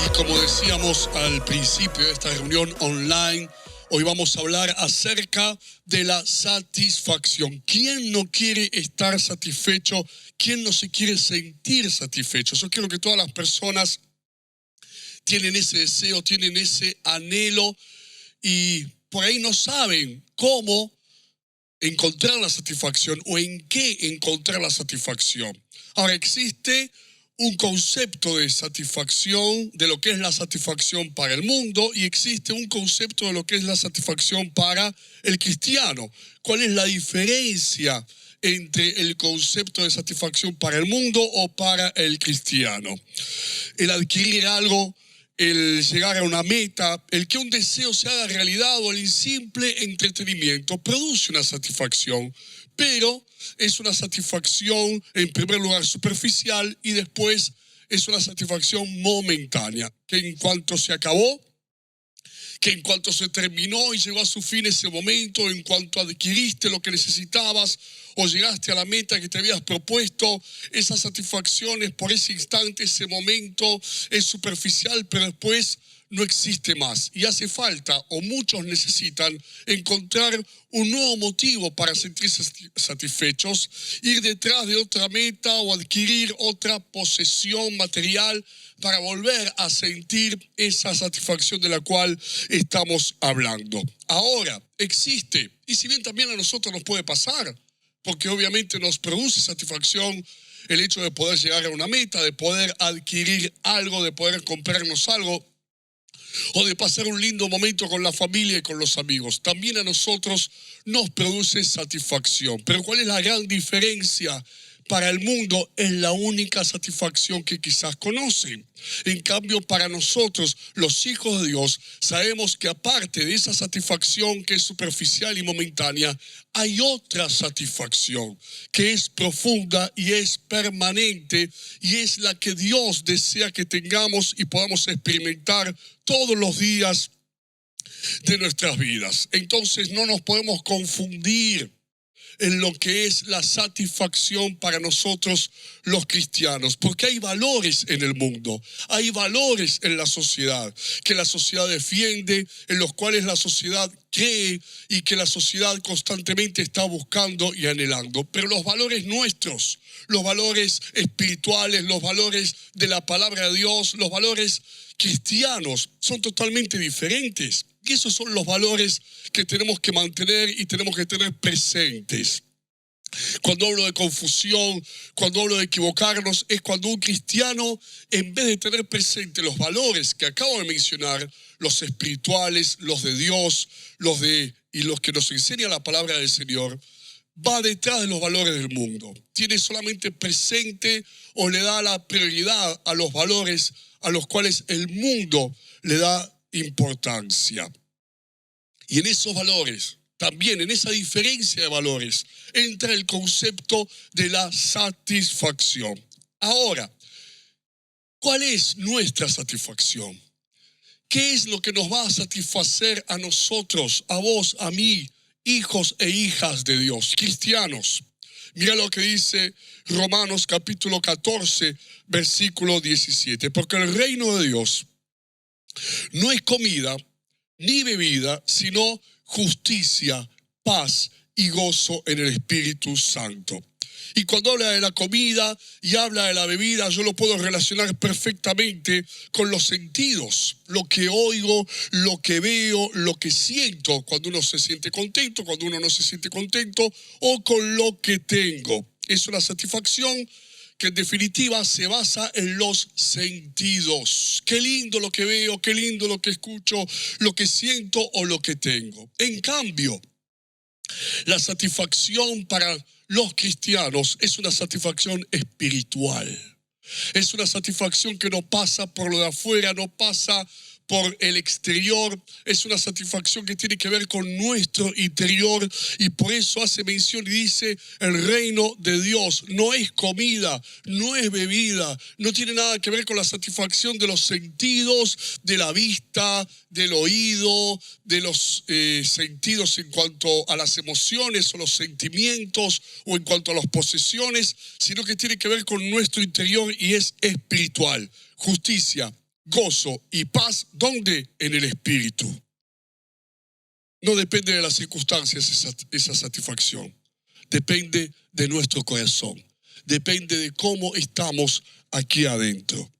Y como decíamos al principio de esta reunión online, hoy vamos a hablar acerca de la satisfacción. ¿Quién no quiere estar satisfecho? ¿Quién no se quiere sentir satisfecho? Yo quiero que todas las personas tienen ese deseo, tienen ese anhelo y por ahí no saben cómo encontrar la satisfacción o en qué encontrar la satisfacción. Ahora, existe un concepto de satisfacción, de lo que es la satisfacción para el mundo, y existe un concepto de lo que es la satisfacción para el cristiano. ¿Cuál es la diferencia entre el concepto de satisfacción para el mundo o para el cristiano? El adquirir algo, el llegar a una meta, el que un deseo se haga realidad o el simple entretenimiento produce una satisfacción, pero es una satisfacción en primer lugar superficial y después es una satisfacción momentánea, que en cuanto se acabó, que en cuanto se terminó y llegó a su fin ese momento, en cuanto adquiriste lo que necesitabas o llegaste a la meta que te habías propuesto, esa satisfacción es por ese instante, ese momento es superficial, pero después no existe más. Y hace falta, o muchos necesitan, encontrar un nuevo motivo para sentirse satisfechos, ir detrás de otra meta o adquirir otra posesión material para volver a sentir esa satisfacción de la cual estamos hablando. Ahora, existe, y si bien también a nosotros nos puede pasar, porque obviamente nos produce satisfacción el hecho de poder llegar a una meta, de poder adquirir algo, de poder comprarnos algo, o de pasar un lindo momento con la familia y con los amigos. También a nosotros nos produce satisfacción. Pero ¿cuál es la gran diferencia? Para el mundo es la única satisfacción que quizás conocen. En cambio, para nosotros, los hijos de Dios, sabemos que aparte de esa satisfacción que es superficial y momentánea, hay otra satisfacción que es profunda y es permanente y es la que Dios desea que tengamos y podamos experimentar todos los días de nuestras vidas. Entonces no nos podemos confundir en lo que es la satisfacción para nosotros los cristianos, porque hay valores en el mundo, hay valores en la sociedad, que la sociedad defiende, en los cuales la sociedad cree y que la sociedad constantemente está buscando y anhelando. Pero los valores nuestros, los valores espirituales, los valores de la palabra de Dios, los valores cristianos son totalmente diferentes. Y esos son los valores que tenemos que mantener y tenemos que tener presentes. Cuando hablo de confusión, cuando hablo de equivocarnos, es cuando un cristiano, en vez de tener presente los valores que acabo de mencionar, los espirituales, los de Dios, y los que nos enseña la palabra del Señor, va detrás de los valores del mundo. Tiene solamente presente o le da la prioridad a los valores a los cuales el mundo le da importancia. Y en esos valores, también en esa diferencia de valores, entra el concepto de la satisfacción. Ahora, ¿cuál es nuestra satisfacción? ¿Qué es lo que nos va a satisfacer a nosotros, a vos, a mí, hijos e hijas de Dios, cristianos? Mira lo que dice Romanos capítulo 14, versículo 17. Porque el reino de Dios no es comida ni bebida, sino justicia, paz y gozo en el Espíritu Santo. Y cuando habla de la comida y habla de la bebida, yo lo puedo relacionar perfectamente con los sentidos. Lo que oigo, lo que veo, lo que siento cuando uno se siente contento, cuando uno no se siente contento, o con lo que tengo. Es una satisfacción que en definitiva se basa en los sentidos. Qué lindo lo que veo, qué lindo lo que escucho, lo que siento o lo que tengo. En cambio, la satisfacción para los cristianos es una satisfacción espiritual. Es una satisfacción que no pasa por lo de afuera, no pasa por el exterior, es una satisfacción que tiene que ver con nuestro interior y por eso hace mención y dice: el reino de Dios no es comida, no es bebida, no tiene nada que ver con la satisfacción de los sentidos, de la vista, del oído, de los sentidos en cuanto a las emociones o los sentimientos o en cuanto a las posesiones, sino que tiene que ver con nuestro interior y es espiritual. Justicia, gozo y paz. ¿Dónde? En el Espíritu. No depende de las circunstancias esa satisfacción. Depende de nuestro corazón. Depende de cómo estamos aquí adentro.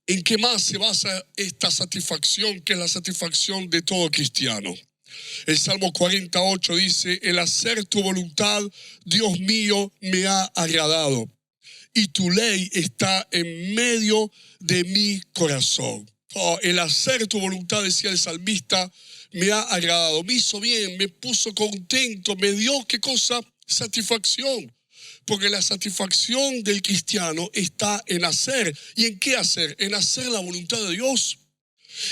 ¿En qué más se basa esta satisfacción, que es la satisfacción de todo cristiano? El Salmo 48 dice: el hacer tu voluntad, Dios mío, me ha agradado, y tu ley está en medio de mi corazón. Oh, el hacer tu voluntad, decía el salmista, me ha agradado, me hizo bien, me puso contento, me dio, ¿qué cosa? Satisfacción. Porque la satisfacción del cristiano está en hacer. ¿Y en qué hacer? En hacer la voluntad de Dios.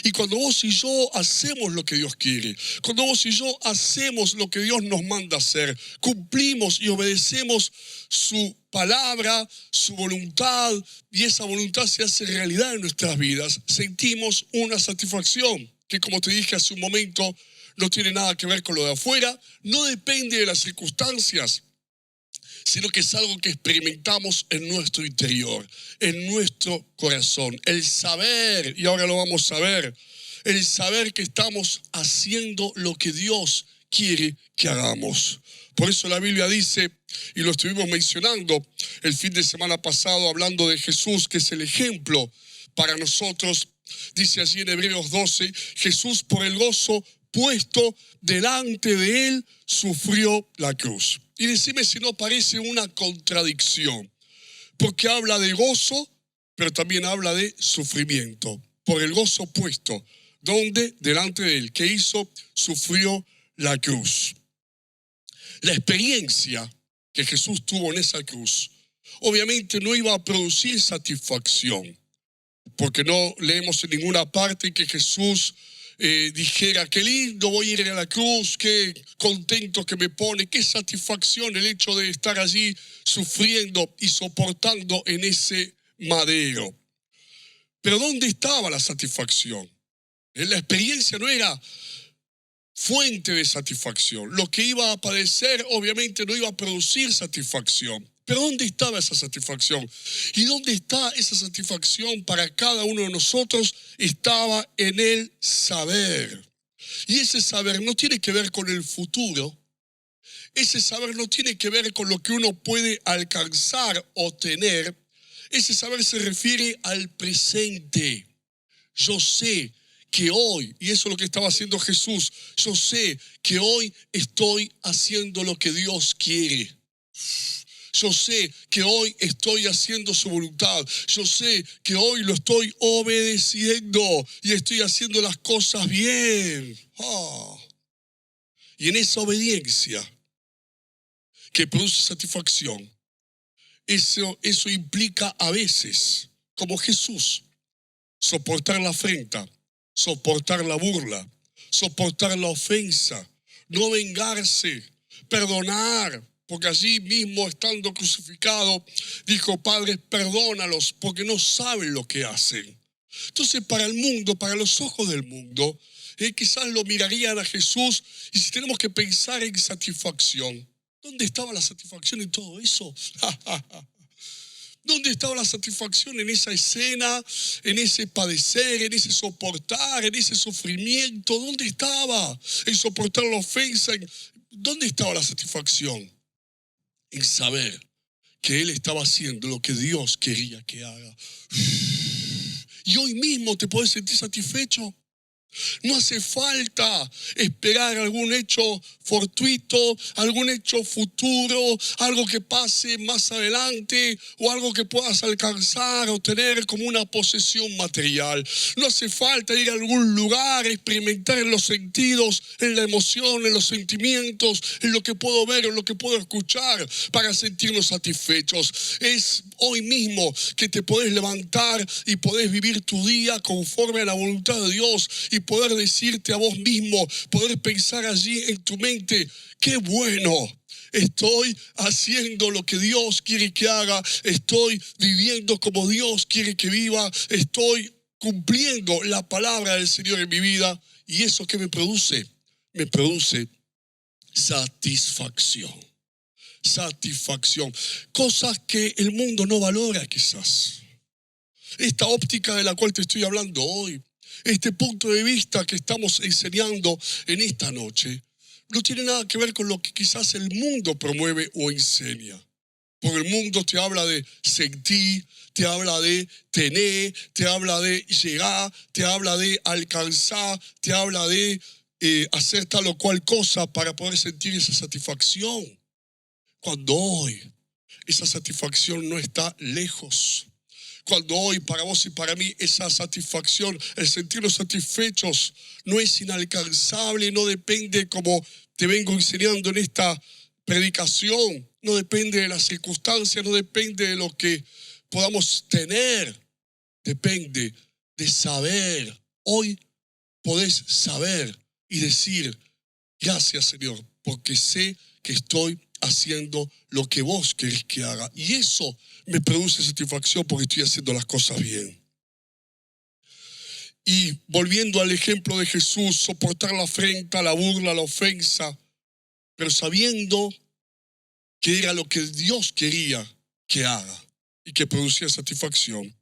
Y cuando vos y yo hacemos lo que Dios quiere, cuando vos y yo hacemos lo que Dios nos manda hacer, cumplimos y obedecemos su palabra, su voluntad, y esa voluntad se hace realidad en nuestras vidas, sentimos una satisfacción que, como te dije hace un momento, no tiene nada que ver con lo de afuera, no depende de las circunstancias, sino que es algo que experimentamos en nuestro interior, en nuestro corazón. El saber, y ahora lo vamos a ver, el saber que estamos haciendo lo que Dios quiere que hagamos. Por eso la Biblia dice, y lo estuvimos mencionando el fin de semana pasado, hablando de Jesús, que es el ejemplo para nosotros. Dice allí en Hebreos 12, Jesús, por el gozo puesto delante de él, sufrió la cruz. Y decime si no parece una contradicción, porque habla de gozo, pero también habla de sufrimiento. Por el gozo puesto, donde delante de él, ¿qué hizo? Sufrió la cruz. La experiencia que Jesús tuvo en esa cruz, obviamente no iba a producir satisfacción, porque no leemos en ninguna parte que Jesús dijera: qué lindo, voy a ir a la cruz, qué contento que me pone, qué satisfacción el hecho de estar allí sufriendo y soportando en ese madero. Pero ¿dónde estaba la satisfacción? La experiencia no era fuente de satisfacción. Lo que iba a padecer obviamente no iba a producir satisfacción. Pero ¿dónde estaba esa satisfacción? ¿Y dónde está esa satisfacción para cada uno de nosotros? Estaba en el saber. Y ese saber no tiene que ver con el futuro. Ese saber no tiene que ver con lo que uno puede alcanzar o tener. Ese saber se refiere al presente. Yo sé que hoy, y eso es lo que estaba haciendo Jesús, yo sé que hoy estoy haciendo lo que Dios quiere. Yo sé que hoy estoy haciendo su voluntad. Yo sé que hoy lo estoy obedeciendo y estoy haciendo las cosas bien. Y en esa obediencia que produce satisfacción, eso implica a veces, como Jesús, soportar la afrenta, soportar la burla, soportar la ofensa, no vengarse, perdonar. Porque allí mismo, estando crucificado, dijo: Padre, perdónalos, porque no saben lo que hacen. Entonces, para el mundo, para los ojos del mundo, quizás lo mirarían a Jesús, y si tenemos que pensar en satisfacción, ¿dónde estaba la satisfacción en todo eso? ¿Dónde estaba la satisfacción en esa escena, en ese padecer, en ese soportar, en ese sufrimiento? ¿Dónde estaba? En soportar la ofensa. ¿Dónde estaba la satisfacción? En saber que él estaba haciendo lo que Dios quería que haga. Y hoy mismo te puedes sentir satisfecho. No hace falta esperar algún hecho fortuito, algún hecho futuro, algo que pase más adelante o algo que puedas alcanzar o tener como una posesión material. No hace falta ir a algún lugar, experimentar en los sentidos, en la emoción, en los sentimientos, en lo que puedo ver, en lo que puedo escuchar para sentirnos satisfechos. Es hoy mismo que te podés levantar y podés vivir tu día conforme a la voluntad de Dios y poder decirte a vos mismo, poder pensar allí en tu mente: qué bueno, estoy haciendo lo que Dios quiere que haga, estoy viviendo como Dios quiere que viva, estoy cumpliendo la palabra del Señor en mi vida. ¿Y eso qué me produce? Me produce satisfacción. Satisfacción. Cosas que el mundo no valora quizás. esta óptica de la cual te estoy hablando hoy, este punto de vista que estamos enseñando en esta noche, no tiene nada que ver con lo que quizás el mundo promueve o enseña. Porque el mundo te habla de sentir, te habla de tener, te habla de llegar, te habla de alcanzar, te habla de hacer tal o cual cosa para poder sentir esa satisfacción. Cuando hoy esa satisfacción no está lejos. Cuando hoy para vos y para mí esa satisfacción, el sentirnos satisfechos, no es inalcanzable, no depende, como te vengo enseñando en esta predicación, no depende de las circunstancias, no depende de lo que podamos tener, depende de saber. Hoy podés saber y decir, gracias Señor, porque sé que estoy haciendo lo que vos querés que haga. Y eso me produce satisfacción porque estoy haciendo las cosas bien. Y volviendo al ejemplo de Jesús, soportar la afrenta, la burla, la ofensa, pero sabiendo que era lo que Dios quería que haga y que producía satisfacción.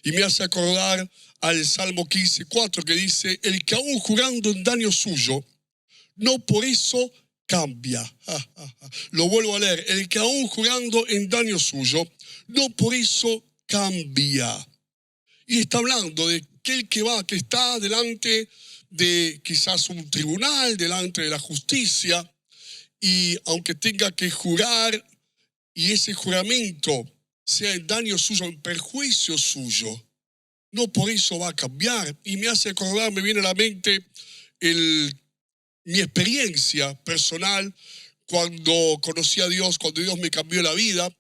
Y me hace acordar al Salmo 15:4 que dice, el que aún jurando en daño suyo, no por eso cambia. Lo vuelvo a leer, el que aún jurando en daño suyo, no por eso cambia. Y está hablando de aquel que está delante de quizás un tribunal, delante de la justicia, y aunque tenga que jurar y ese juramento sea en daño suyo, en perjuicio suyo, no por eso va a cambiar. Y me hace acordar, me viene a la mente mi experiencia personal cuando conocí a Dios, cuando Dios me cambió la vida.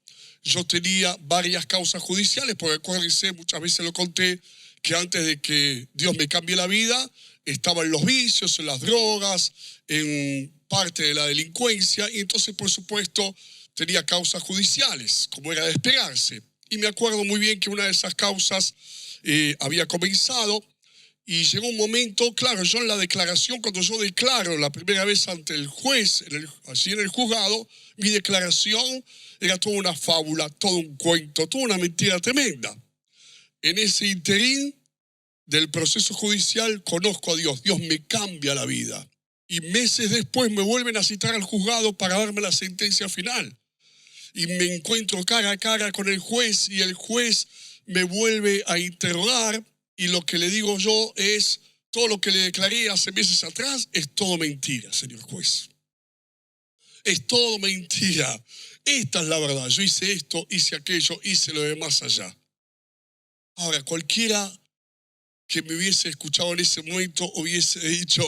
Yo tenía varias causas judiciales, porque acuérdense, muchas veces lo conté, que antes de que Dios me cambie la vida, estaba en los vicios, en las drogas, en parte de la delincuencia, y entonces, por supuesto, tenía causas judiciales, como era de esperarse. Y me acuerdo muy bien que una de esas causas había comenzado, y llegó un momento, claro, yo en la declaración, cuando yo declaro la primera vez ante el juez, allí en el juzgado, mi declaración era toda una fábula, todo un cuento, toda una mentira tremenda. En ese interín del proceso judicial conozco a Dios, Dios me cambia la vida. Y meses después me vuelven a citar al juzgado para darme la sentencia final. Y me encuentro cara a cara con el juez y el juez me vuelve a interrogar y lo que le digo yo es, todo lo que le declaré hace meses atrás es todo mentira, señor juez. Es todo mentira. Esta es la verdad. Yo hice esto, hice aquello, hice lo de más allá. Ahora, cualquiera que me hubiese escuchado en ese momento hubiese dicho,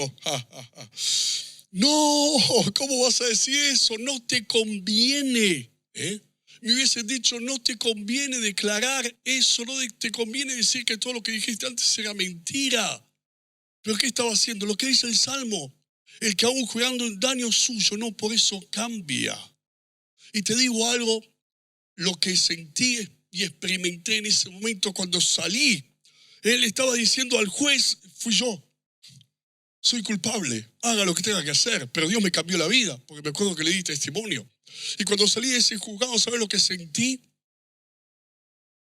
no, ¿cómo vas a decir eso? No te conviene. Me hubiesen dicho, no te conviene declarar eso, no te conviene decir que todo lo que dijiste antes era mentira. ¿Pero qué estaba haciendo? Lo que dice el Salmo, el que aún jurando en daño suyo, no por eso cambia. Y te digo algo, lo que sentí y experimenté en ese momento cuando salí, él estaba diciendo al juez, fui yo, soy culpable, haga lo que tenga que hacer, pero Dios me cambió la vida, porque me acuerdo que le di testimonio. Y cuando salí de ese juzgado, ¿sabes lo que sentí?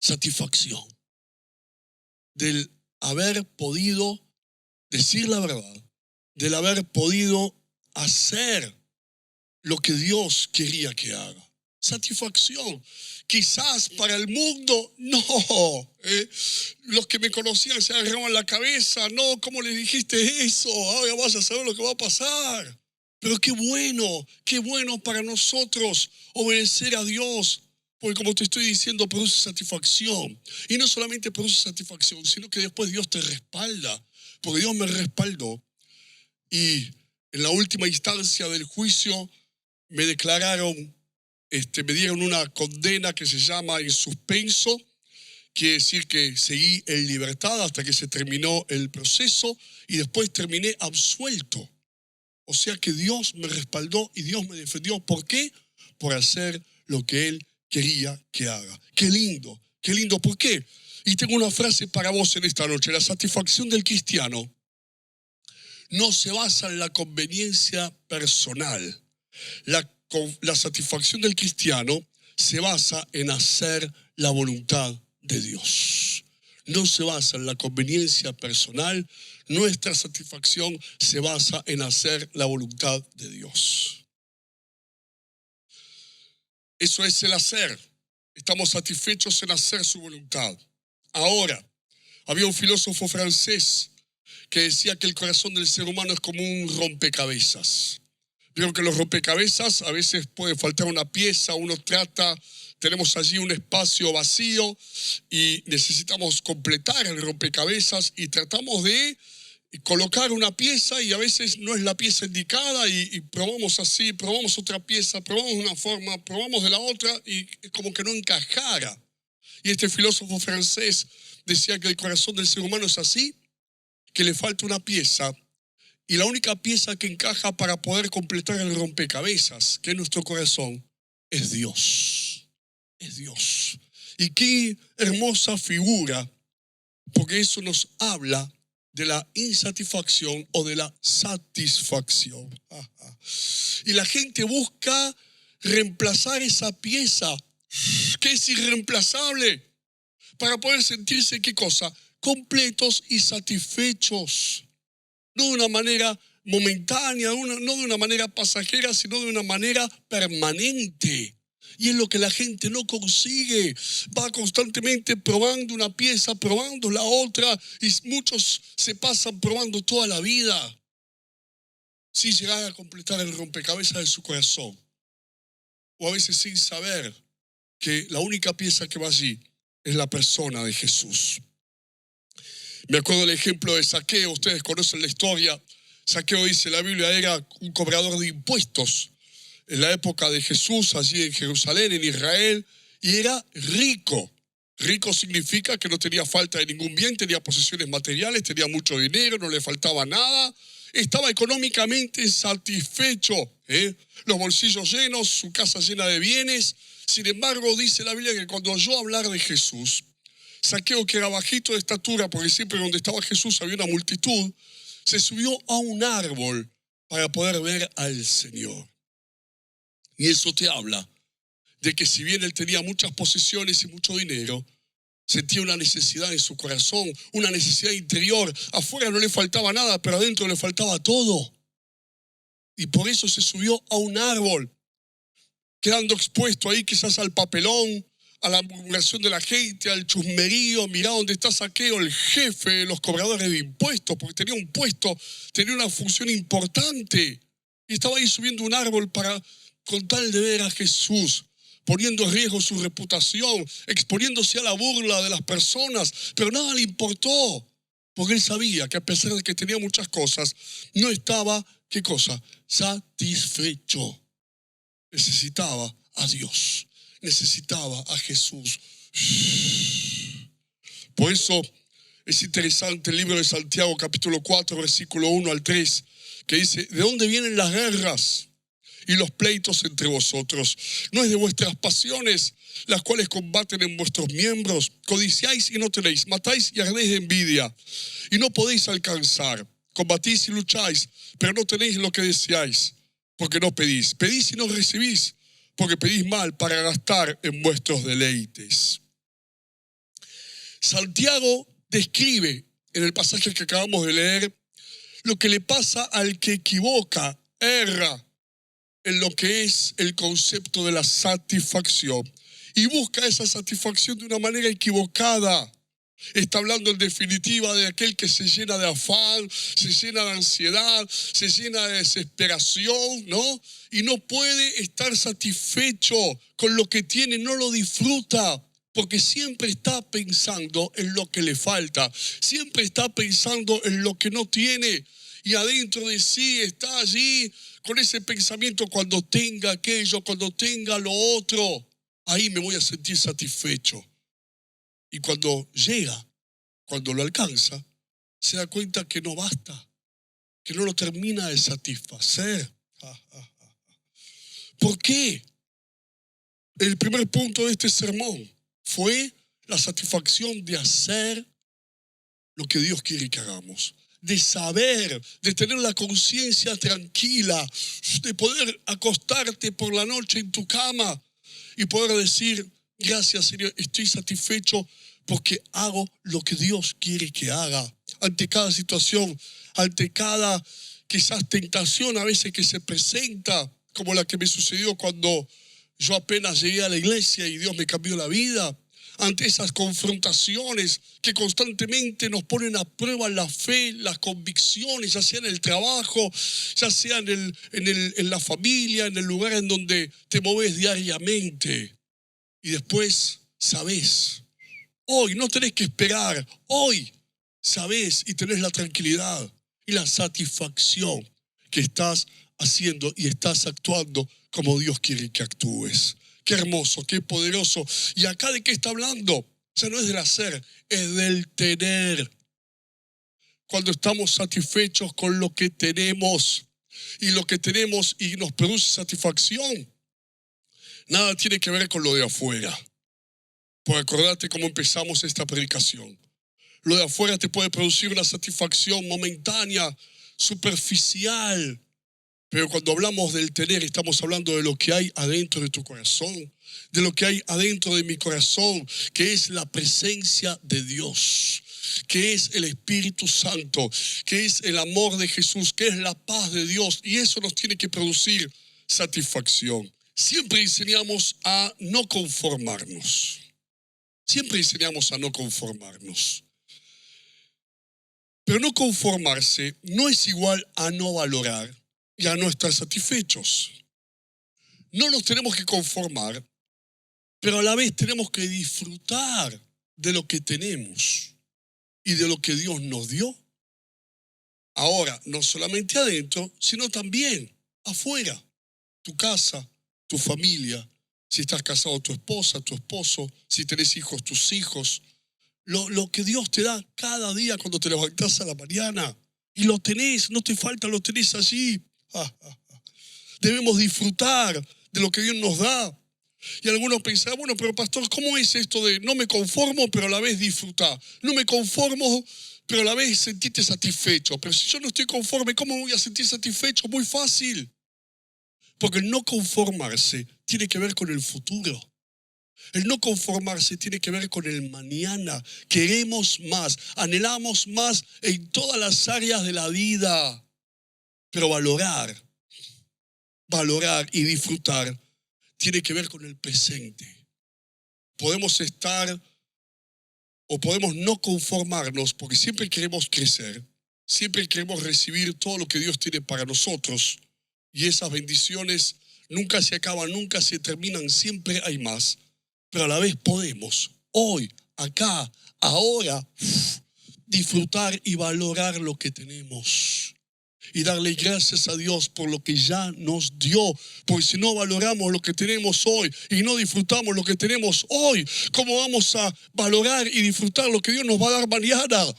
Satisfacción del haber podido decir la verdad, del haber podido hacer lo que Dios quería que haga. Satisfacción. Quizás para el mundo, no. Los que me conocían se agarraban la cabeza. No, ¿cómo le dijiste eso? Ahora vas a saber lo que va a pasar. Pero qué bueno para nosotros obedecer a Dios. Porque como te estoy diciendo, produce satisfacción. Y no solamente produce satisfacción, sino que después Dios te respalda. Porque Dios me respaldó. Y en la última instancia del juicio me declararon, me dieron una condena que se llama en suspenso. Quiere decir que seguí en libertad hasta que se terminó el proceso y después terminé absuelto. O sea que Dios me respaldó y Dios me defendió. ¿Por qué? Por hacer lo que Él quería que haga. Qué lindo, qué lindo. ¿Por qué? Y tengo una frase para vos en esta noche. La satisfacción del cristiano no se basa en la conveniencia personal. La satisfacción del cristiano se basa en hacer la voluntad de Dios. no se basa en la conveniencia personal. Nuestra satisfacción se basa en hacer la voluntad de Dios. Eso es el hacer. Estamos satisfechos en hacer su voluntad. Ahora, había un filósofo francés que decía que el corazón del ser humano es como un rompecabezas. Vieron que los rompecabezas a veces puede faltar una pieza, tenemos allí un espacio vacío y necesitamos completar el rompecabezas y tratamos de colocar una pieza y a veces no es la pieza indicada y probamos así, probamos otra pieza, probamos de una forma, probamos de la otra y es como que no encajara. Y este filósofo francés decía que el corazón del ser humano es así, que le falta una pieza y la única pieza que encaja para poder completar el rompecabezas, que es nuestro corazón, es Dios. Es Dios. Y qué hermosa figura, porque eso nos habla de la insatisfacción o de la satisfacción. Y la gente busca reemplazar esa pieza que es irreemplazable para poder sentirse, ¿qué cosa? Completos y satisfechos. No de una manera momentánea, no de una manera pasajera, sino de una manera permanente. Y es lo que la gente no consigue. Va constantemente probando una pieza, probando la otra, y muchos se pasan probando toda la vida sin llegar a completar el rompecabezas de su corazón. O a veces sin saber que la única pieza que va allí es la persona de Jesús. Me acuerdo del ejemplo de Zaqueo, ustedes conocen la historia. Zaqueo, dice la Biblia, era un cobrador de impuestos en la época de Jesús, allí en Jerusalén, en Israel, y era rico. Rico significa que no tenía falta de ningún bien, tenía posesiones materiales, tenía mucho dinero, no le faltaba nada. Estaba económicamente satisfecho, los bolsillos llenos, su casa llena de bienes. Sin embargo, dice la Biblia que cuando oyó hablar de Jesús, Zaqueo, que era bajito de estatura, porque siempre donde estaba Jesús había una multitud, se subió a un árbol para poder ver al Señor. Y eso te habla de que si bien él tenía muchas posesiones y mucho dinero, sentía una necesidad en su corazón, una necesidad interior. Afuera no le faltaba nada, pero adentro le faltaba todo. Y por eso se subió a un árbol, quedando expuesto ahí quizás al papelón, a la murmuración de la gente, al chusmerío. Mirá dónde está Zaqueo, el jefe de los cobradores de impuestos, porque tenía un puesto, tenía una función importante. Y estaba ahí subiendo un árbol con tal de ver a Jesús, poniendo en riesgo su reputación, exponiéndose a la burla de las personas, pero nada le importó, porque él sabía que a pesar de que tenía muchas cosas, no estaba, ¿qué cosa? Satisfecho. Necesitaba a Dios, necesitaba a Jesús. Por eso es interesante el libro de Santiago, capítulo 4, versículo 1 al 3, que dice, ¿de dónde vienen las guerras y los pleitos entre vosotros? ¿No es de vuestras pasiones las cuales combaten en vuestros miembros? Codiciáis y no tenéis, matáis y ardéis de envidia y no podéis alcanzar. Combatís y lucháis, pero no tenéis lo que deseáis, porque no pedís. Pedís y no recibís, porque pedís mal para gastar en vuestros deleites. Santiago describe en el pasaje que acabamos de leer lo que le pasa al que equivoca, erra en lo que es el concepto de la satisfacción y busca esa satisfacción de una manera equivocada. Está hablando en definitiva de aquel que se llena de afán, se llena de ansiedad, se llena de desesperación, ¿no? Y no puede estar satisfecho con lo que tiene, no lo disfruta, porque siempre está pensando en lo que le falta, siempre está pensando en lo que no tiene. Y adentro de sí está allí con ese pensamiento, cuando tenga aquello, cuando tenga lo otro, ahí me voy a sentir satisfecho. Y cuando llega, cuando lo alcanza, se da cuenta que no basta, que no lo termina de satisfacer. ¿Por qué? El primer punto de este sermón fue la satisfacción de hacer lo que Dios quiere que hagamos, de saber, de tener la conciencia tranquila, de poder acostarte por la noche en tu cama y poder decir, gracias Señor, estoy satisfecho porque hago lo que Dios quiere que haga. Ante cada situación, ante cada quizás tentación a veces que se presenta, como la que me sucedió cuando yo apenas llegué a la iglesia y Dios me cambió la vida. Ante esas confrontaciones que constantemente nos ponen a prueba la fe, las convicciones, ya sea en el trabajo, ya sea en la familia, en el lugar en donde te moves diariamente. Y después sabés, hoy no tenés que esperar, hoy sabés y tenés la tranquilidad y la satisfacción que estás haciendo y estás actuando como Dios quiere que actúes. Qué hermoso, qué poderoso. ¿Y acá de qué está hablando? Ya no es del hacer, es del tener. Cuando estamos satisfechos con lo que tenemos y lo que tenemos y nos produce satisfacción, nada tiene que ver con lo de afuera. Pues acordate cómo empezamos esta predicación. Lo de afuera te puede producir una satisfacción momentánea, superficial. Pero cuando hablamos del tener, estamos hablando de lo que hay adentro de tu corazón, de lo que hay adentro de mi corazón, que es la presencia de Dios, que es el Espíritu Santo, que es el amor de Jesús, que es la paz de Dios. Y eso nos tiene que producir satisfacción. Siempre enseñamos a no conformarnos. Siempre enseñamos a no conformarnos. Pero no conformarse no es igual a no valorar y a no estar satisfechos. No nos tenemos que conformar, pero a la vez tenemos que disfrutar de lo que tenemos y de lo que Dios nos dio. Ahora, no solamente adentro, sino también afuera. Tu casa, tu familia, si estás casado, tu esposa, tu esposo, si tenés hijos, tus hijos. Lo que Dios te da cada día cuando te levantás a la mañana. Y lo tenés, no te falta, lo tenés allí. Debemos disfrutar de lo que Dios nos da. Y algunos pensarán, bueno, pero pastor, ¿cómo es esto de no me conformo, pero a la vez disfrutar? No me conformo, pero a la vez sentirte satisfecho. Pero si yo no estoy conforme, ¿cómo voy a sentir satisfecho? Muy fácil. Porque el no conformarse tiene que ver con el futuro. El no conformarse tiene que ver con el mañana. Queremos más, anhelamos más en todas las áreas de la vida. Pero valorar y disfrutar tiene que ver con el presente. Podemos estar o podemos no conformarnos porque siempre queremos crecer, siempre queremos recibir todo lo que Dios tiene para nosotros y esas bendiciones nunca se acaban, nunca se terminan, siempre hay más. Pero a la vez podemos hoy, acá, ahora, disfrutar y valorar lo que tenemos. Y darle gracias a Dios por lo que ya nos dio. Porque si no valoramos lo que tenemos hoy y no disfrutamos lo que tenemos hoy, ¿cómo vamos a valorar y disfrutar lo que Dios nos va a dar mañana?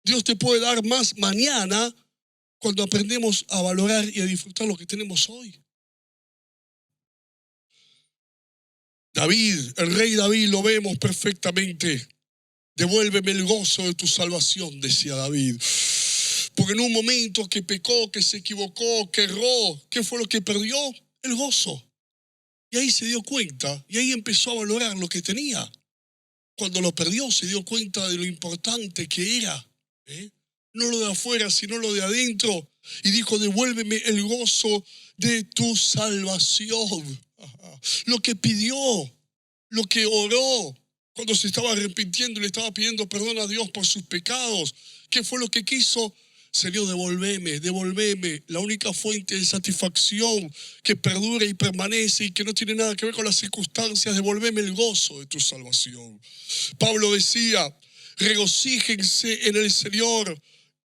Dios te puede dar más mañana cuando aprendemos a valorar y a disfrutar lo que tenemos hoy. David, el rey David, lo vemos perfectamente. Devuélveme el gozo de tu salvación, decía David. Porque en un momento que pecó, que se equivocó, que erró, ¿qué fue lo que perdió? El gozo. Y ahí se dio cuenta, y ahí empezó a valorar lo que tenía. Cuando lo perdió, se dio cuenta de lo importante que era. No lo de afuera, sino lo de adentro. Y dijo, devuélveme el gozo de tu salvación. Lo que pidió, lo que oró, cuando se estaba arrepintiendo y le estaba pidiendo perdón a Dios por sus pecados. ¿Qué fue lo que quiso? Señor, devolveme la única fuente de satisfacción que perdura y permanece y que no tiene nada que ver con las circunstancias. Devolveme el gozo de tu salvación. Pablo decía, regocíjense en el Señor.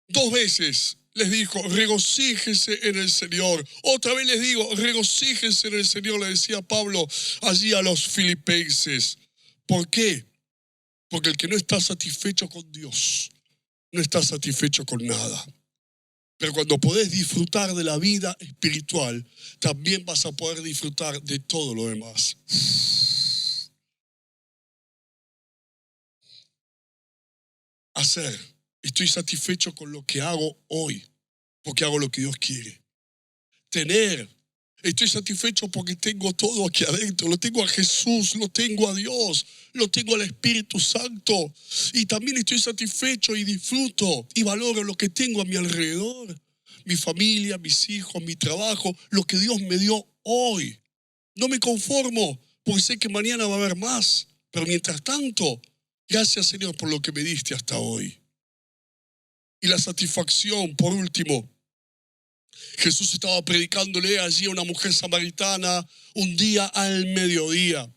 2 veces les dijo, regocíjense en el Señor. Otra vez les digo, regocíjense en el Señor, le decía Pablo allí a los filipenses. ¿Por qué? Porque el que no está satisfecho con Dios, no está satisfecho con nada. Pero cuando podés disfrutar de la vida espiritual, también vas a poder disfrutar de todo lo demás. Hacer. Estoy satisfecho con lo que hago hoy, porque hago lo que Dios quiere. Tener. Estoy satisfecho porque tengo todo aquí adentro. Lo tengo a Jesús, lo tengo a Dios, lo tengo al Espíritu Santo. Y también estoy satisfecho y disfruto y valoro lo que tengo a mi alrededor. Mi familia, mis hijos, mi trabajo, lo que Dios me dio hoy. No me conformo porque sé que mañana va a haber más. Pero mientras tanto, gracias Señor por lo que me diste hasta hoy. Y la satisfacción, por último. Jesús estaba predicándole allí a una mujer samaritana un día al mediodía.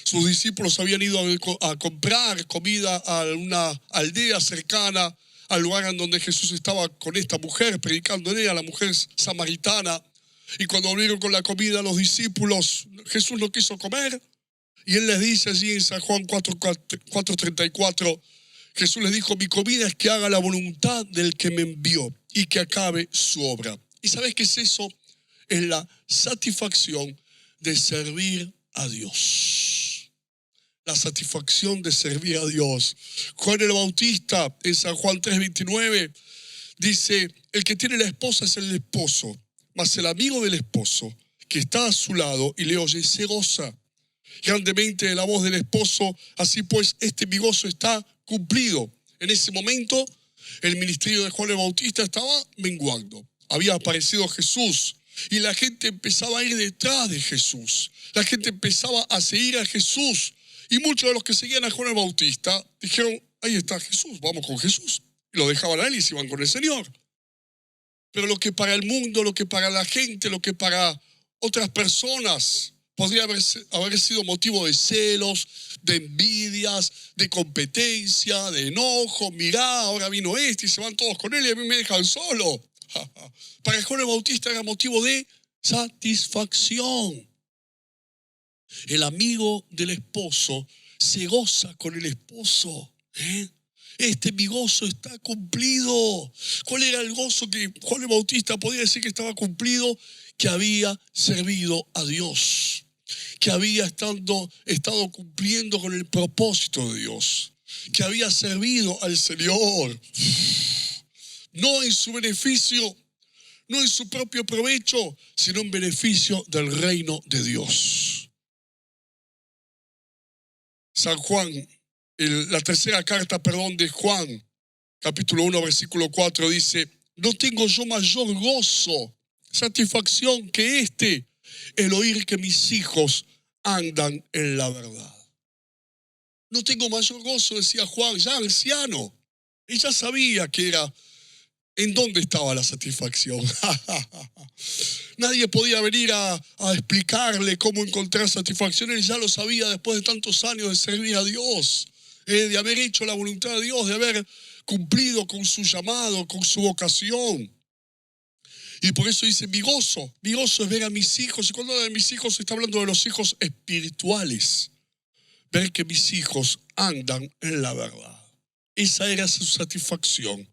Sus discípulos habían ido a comprar comida a una aldea cercana al lugar en donde Jesús estaba con esta mujer, predicándole a la mujer samaritana. Y cuando volvieron con la comida los discípulos, Jesús no quiso comer. Y él les dice allí en San Juan 4:34, Jesús les dijo, mi comida es que haga la voluntad del que me envió y que acabe su obra. ¿Y sabes qué es eso? Es la satisfacción de servir a Dios. La satisfacción de servir a Dios. Juan el Bautista en San Juan 3:29 dice, el que tiene la esposa es el esposo, mas el amigo del esposo que está a su lado y le oye se goza grandemente de la voz del esposo. Así pues, mi gozo está cumplido. En ese momento, el ministerio de Juan el Bautista estaba menguando. Había aparecido Jesús y la gente empezaba a ir detrás de Jesús. La gente empezaba a seguir a Jesús. Y muchos de los que seguían a Juan el Bautista dijeron, ahí está Jesús, vamos con Jesús. Y lo dejaban a él y se iban con el Señor. Pero lo que para el mundo, lo que para la gente, lo que para otras personas podría haber sido motivo de celos, de envidias, de competencia, de enojo. Mirá, ahora vino este y se van todos con él y a mí me dejan solo. Para Juan el Bautista era motivo de satisfacción. El amigo del esposo se goza con el esposo. Mi gozo está cumplido. ¿Cuál era el gozo que Juan el Bautista podía decir que estaba cumplido? Que había servido a Dios, que había estado cumpliendo con el propósito de Dios, que había servido al Señor, no en su beneficio, no en su propio provecho, sino en beneficio del reino de Dios. San Juan, la tercera carta, de Juan, capítulo 1, versículo 4, dice, no tengo yo mayor gozo, satisfacción que el oír que mis hijos andan en la verdad. No tengo mayor gozo, decía Juan, ya anciano. Y ya sabía que era, en dónde estaba la satisfacción. Nadie podía venir a explicarle cómo encontrar satisfacción. Él ya lo sabía después de tantos años de servir a Dios, de haber hecho la voluntad de Dios, de haber cumplido con su llamado, con su vocación. Y por eso dice, mi gozo es ver a mis hijos. Y cuando habla de mis hijos, está hablando de los hijos espirituales. Ver que mis hijos andan en la verdad. Esa era su satisfacción.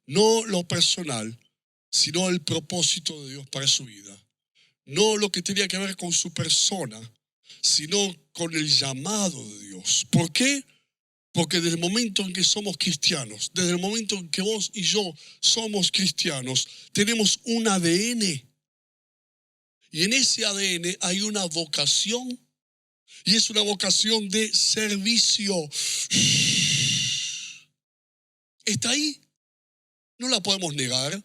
No lo personal, sino el propósito de Dios para su vida. No lo que tenía que ver con su persona, sino con el llamado de Dios. ¿Por qué? Porque desde el momento en que somos cristianos, desde el momento en que vos y yo somos cristianos, tenemos un ADN. Y en ese ADN hay una vocación, y es una vocación de servicio. Está ahí. No la podemos negar,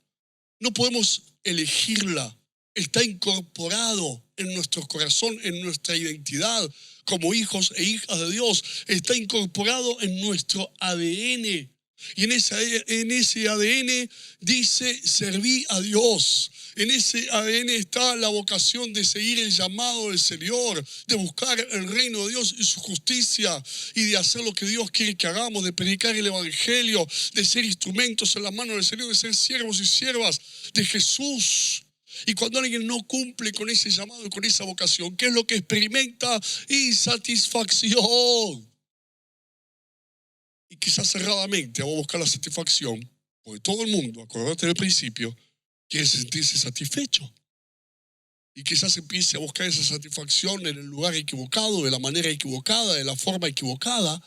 no podemos elegirla. Está incorporado en nuestro corazón, en nuestra identidad como hijos e hijas de Dios. Está incorporado en nuestro ADN. Y en ese ADN dice, serví a Dios. En ese ADN está la vocación de seguir el llamado del Señor, de buscar el reino de Dios y su justicia, y de hacer lo que Dios quiere que hagamos, de predicar el Evangelio, de ser instrumentos en las manos del Señor, de ser siervos y siervas de Jesús. Y cuando alguien no cumple con ese llamado y con esa vocación, ¿qué es lo que experimenta? Insatisfacción. Y quizás erradamente vamos a buscar la satisfacción, porque todo el mundo, acordate del principio, quiere sentirse satisfecho. Y quizás empiece a buscar esa satisfacción en el lugar equivocado, de la manera equivocada, de la forma equivocada,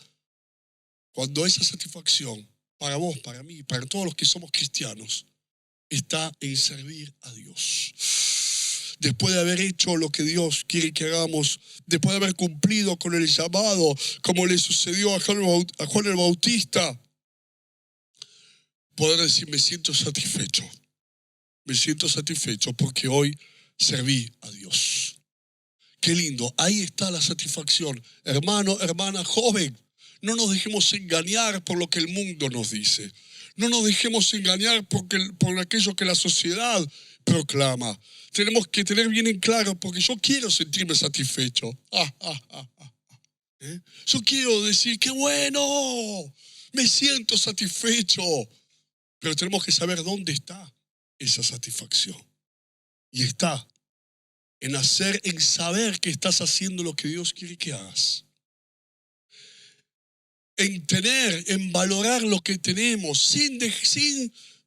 cuando esa satisfacción, para vos, para mí, para todos los que somos cristianos, está en servir a Dios. después de haber hecho lo que Dios quiere que hagamos, después de haber cumplido con el llamado, como le sucedió a Juan el Bautista, poder decir, me siento satisfecho porque hoy serví a Dios. Qué lindo, ahí está la satisfacción. Hermano, hermana, joven, no nos dejemos engañar por lo que el mundo nos dice. No nos dejemos engañar por aquello que la sociedad proclama. Tenemos que tener bien en claro, porque yo quiero sentirme satisfecho. Yo quiero decir, qué bueno, me siento satisfecho. Pero tenemos que saber dónde está esa satisfacción. Y está en saber que estás haciendo lo que Dios quiere que hagas. En valorar lo que tenemos, sin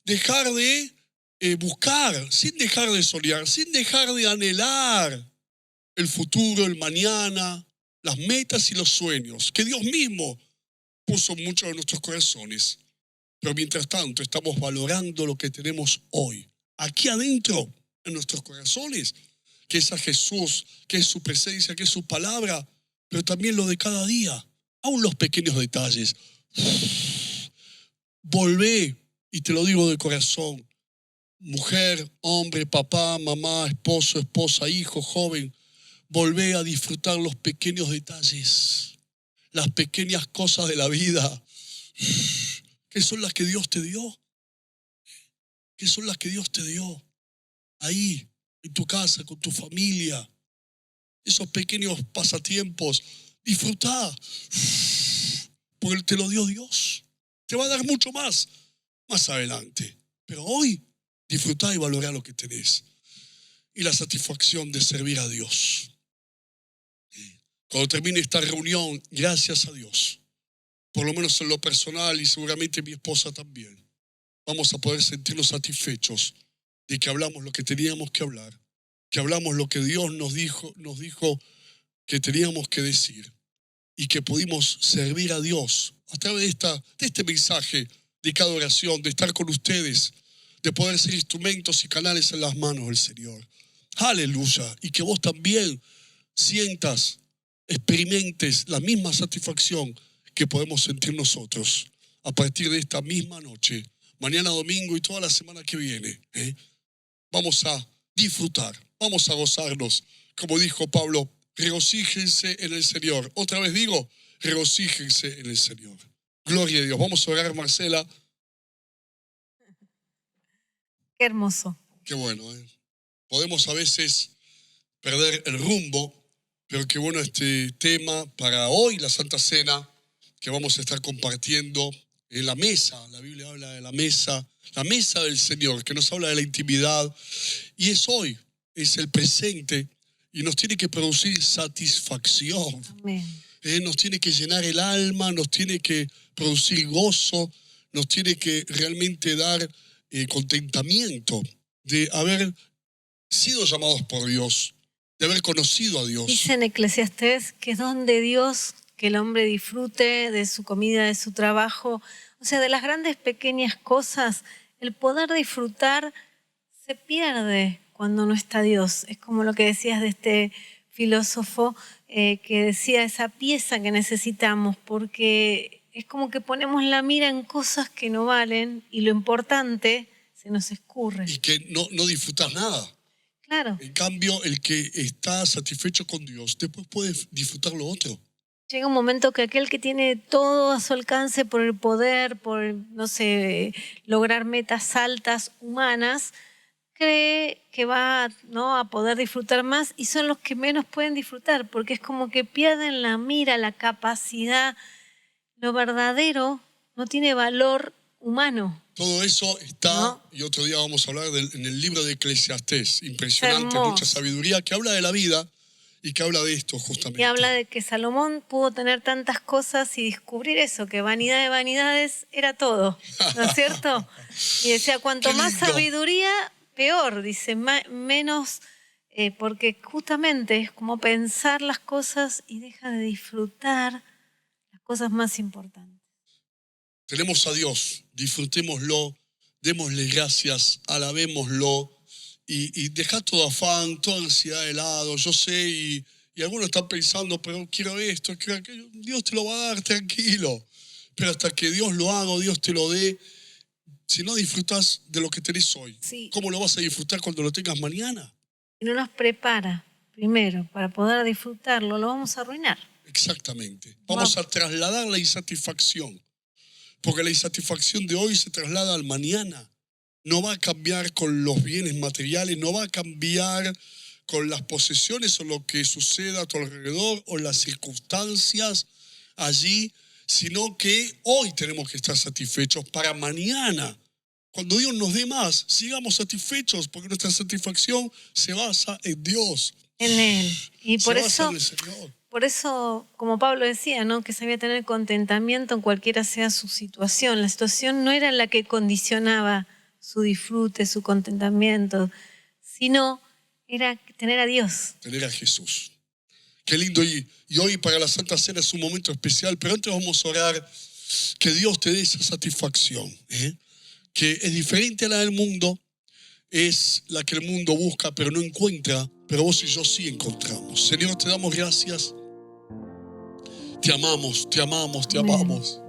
dejar de buscar, sin dejar de soñar, sin dejar de anhelar el futuro, el mañana, las metas y los sueños que Dios mismo puso en muchos de nuestros corazones. Pero mientras tanto estamos valorando lo que tenemos hoy, aquí adentro, en nuestros corazones, que es a Jesús, que es su presencia, que es su palabra, pero también lo de cada día, aún los pequeños detalles. Volvé, y te lo digo de corazón, mujer, hombre, papá, mamá, esposo, esposa, hijo, joven, volvé a disfrutar los pequeños detalles, las pequeñas cosas de la vida, que son las que Dios te dio, ahí, en tu casa, con tu familia, esos pequeños pasatiempos, disfrutá, porque te lo dio Dios. Te va a dar mucho más adelante, pero hoy disfrutá y valorá lo que tenés y la satisfacción de servir a Dios. Cuando termine esta reunión, gracias a Dios, por lo menos en lo personal y seguramente mi esposa también, vamos a poder sentirnos satisfechos de que hablamos lo que teníamos que hablar, que hablamos lo que Dios nos dijo que teníamos que decir y que pudimos servir a Dios a través de este mensaje, de cada oración, de estar con ustedes, de poder ser instrumentos y canales en las manos del Señor. Aleluya. Y que vos también sientas, experimentes la misma satisfacción que podemos sentir nosotros a partir de esta misma noche, mañana domingo y toda la semana que viene. Vamos a disfrutar, vamos a gozarnos. Como dijo Pablo, regocíjense en el Señor. Otra vez digo, regocíjense en el Señor. Gloria a Dios. Vamos a orar, Marcela. Qué hermoso. Qué bueno, Podemos a veces perder el rumbo, pero qué bueno este tema para hoy, la Santa Cena, que vamos a estar compartiendo en la mesa. La Biblia habla de la mesa del Señor, que nos habla de la intimidad. Y es hoy, es el presente, y nos tiene que producir satisfacción. Amén. Nos tiene que llenar el alma, nos tiene que producir gozo, nos tiene que realmente dar contentamiento de haber sido llamados por Dios, de haber conocido a Dios. Dice en Eclesiastés que es don de Dios que el hombre disfrute de su comida, de su trabajo, o sea, de las grandes pequeñas cosas. El poder disfrutar se pierde cuando no está Dios. Es como lo que decías de este filósofo que decía esa pieza que necesitamos, porque es como que ponemos la mira en cosas que no valen y lo importante se nos escurre. Y que no disfrutas nada. Claro. En cambio, el que está satisfecho con Dios, después puede disfrutar lo otro. Llega un momento que aquel que tiene todo a su alcance por el poder, por, no sé, lograr metas altas humanas, cree que va, ¿no?, a poder disfrutar más y son los que menos pueden disfrutar, porque es como que pierden la mira, la capacidad. Lo verdadero no tiene valor humano. Todo eso está, ¿no? Y otro día vamos a hablar en el libro de Eclesiastés, impresionante, mucha sabiduría, que habla de la vida y que habla de esto justamente. Y habla de que Salomón pudo tener tantas cosas y descubrir eso, que vanidad de vanidades era todo, ¿no es cierto? Y decía, cuanto más sabiduría, peor, dice, menos, porque justamente es como pensar las cosas y deja de disfrutar las cosas más importantes. Tenemos a Dios, disfrutémoslo, démosle gracias, alabémoslo y deja todo afán, toda ansiedad de lado. Yo sé, y algunos están pensando, pero quiero esto, quiero aquello. Dios te lo va a dar, tranquilo. Pero hasta que Dios lo haga o Dios te lo dé, si no disfrutas de lo que tenés hoy, Sí. ¿cómo lo vas a disfrutar cuando lo tengas mañana? Si no nos prepara primero para poder disfrutarlo, lo vamos a arruinar. Exactamente. Vamos a trasladar la insatisfacción, porque la insatisfacción de hoy se traslada al mañana. No va a cambiar con los bienes materiales, no va a cambiar con las posesiones o lo que suceda a tu alrededor o las circunstancias allí, sino que hoy tenemos que estar satisfechos para mañana. Cuando Dios nos dé más, sigamos satisfechos, porque nuestra satisfacción se basa en Dios. En Él. Y Se basa en el Señor. por eso, como Pablo decía, ¿no?, que sabía tener contentamiento en cualquiera sea su situación. La situación no era la que condicionaba su disfrute, su contentamiento, sino era tener a Dios. Tener a Jesús. Qué lindo. Y hoy para la Santa Cena es un momento especial, pero antes vamos a orar que Dios te dé esa satisfacción, que es diferente a la del mundo, es la que el mundo busca pero no encuentra, pero vos y yo sí encontramos. Señor, te damos gracias. Te amamos, te amamos, te amamos.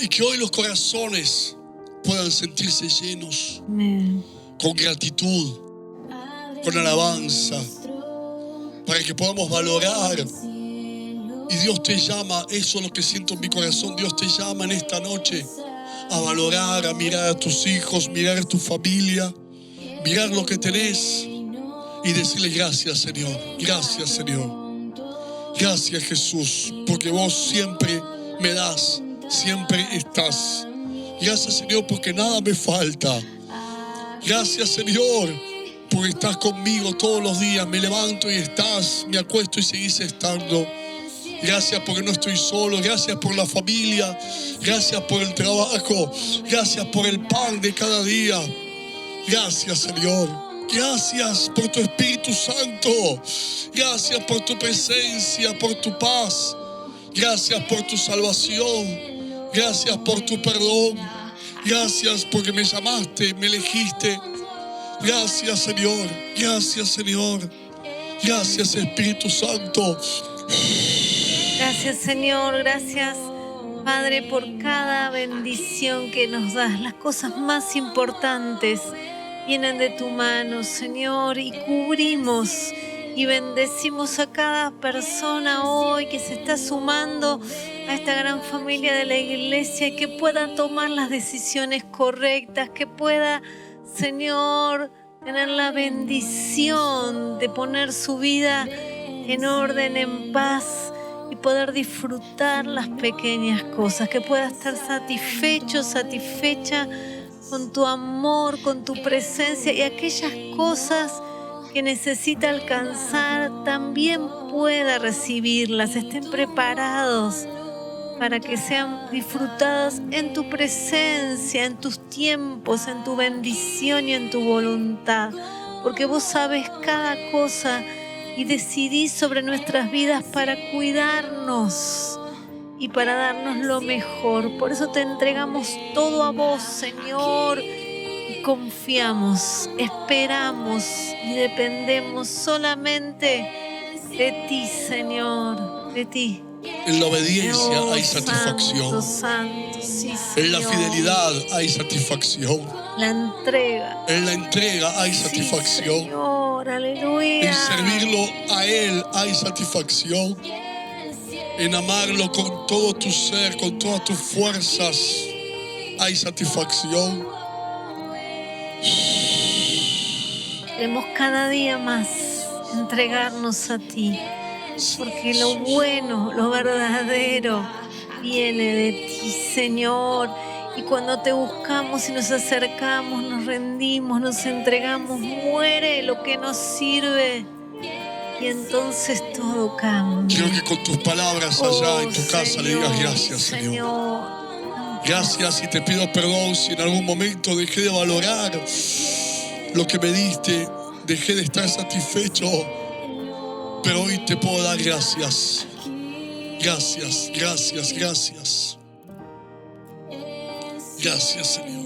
Y que hoy los corazones puedan sentirse llenos. Amén. Con gratitud, con alabanza, para que podamos valorar. Y Dios te llama, eso es lo que siento en mi corazón, Dios te llama en esta noche a valorar, a mirar a tus hijos, mirar a tu familia, mirar lo que tenés y decirle gracias, Señor, gracias, Señor. Gracias, Jesús, porque vos siempre me das, siempre estás. Gracias, Señor, porque nada me falta. Gracias, Señor, porque estás conmigo todos los días. Me levanto y estás, me acuesto y seguís estando. Gracias porque no estoy solo. Gracias por la familia. Gracias por el trabajo. Gracias por el pan de cada día. Gracias, Señor. Gracias por tu Espíritu Santo. Gracias por tu presencia, por tu paz. Gracias por tu salvación. Gracias por tu perdón. Gracias porque me llamaste, me elegiste. Gracias, Señor. Gracias, Señor. Gracias, Espíritu Santo. Gracias, Señor. Gracias, Padre, por cada bendición que nos das. Las cosas más importantes vienen de tu mano, Señor, y cubrimos y bendecimos a cada persona hoy que se está sumando a esta gran familia de la iglesia y que pueda tomar las decisiones correctas, que pueda, Señor, tener la bendición de poner su vida en orden, en paz y poder disfrutar las pequeñas cosas, que pueda estar satisfecho, satisfecha con tu amor, con tu presencia, y aquellas cosas que necesita alcanzar también pueda recibirlas, estén preparados para que sean disfrutadas en tu presencia, en tus tiempos, en tu bendición y en tu voluntad, porque vos sabes cada cosa y decidís sobre nuestras vidas para cuidarnos y para darnos lo mejor. Por eso te entregamos todo a vos, Señor, y confiamos, esperamos y dependemos solamente de ti, Señor, de ti. En la obediencia hay satisfacción. Santo, sí, en la Señor. fidelidad hay satisfacción. La entrega. En la entrega hay Sí, satisfacción. Señor, aleluya. En servirlo a Él hay satisfacción. En amarlo con todo tu ser, con todas tus fuerzas, hay satisfacción. Queremos cada día más entregarnos a ti, porque lo bueno, lo verdadero viene de ti, Señor. Y cuando te buscamos y nos acercamos, nos rendimos, nos entregamos, muere lo que nos sirve. Y entonces todo cambia. Quiero que con tus palabras allá en tu casa le digas gracias, Señor. Gracias, y te pido perdón si en algún momento dejé de valorar lo que me diste, dejé de estar satisfecho, pero hoy te puedo dar gracias. Gracias, gracias, gracias. Gracias, Señor.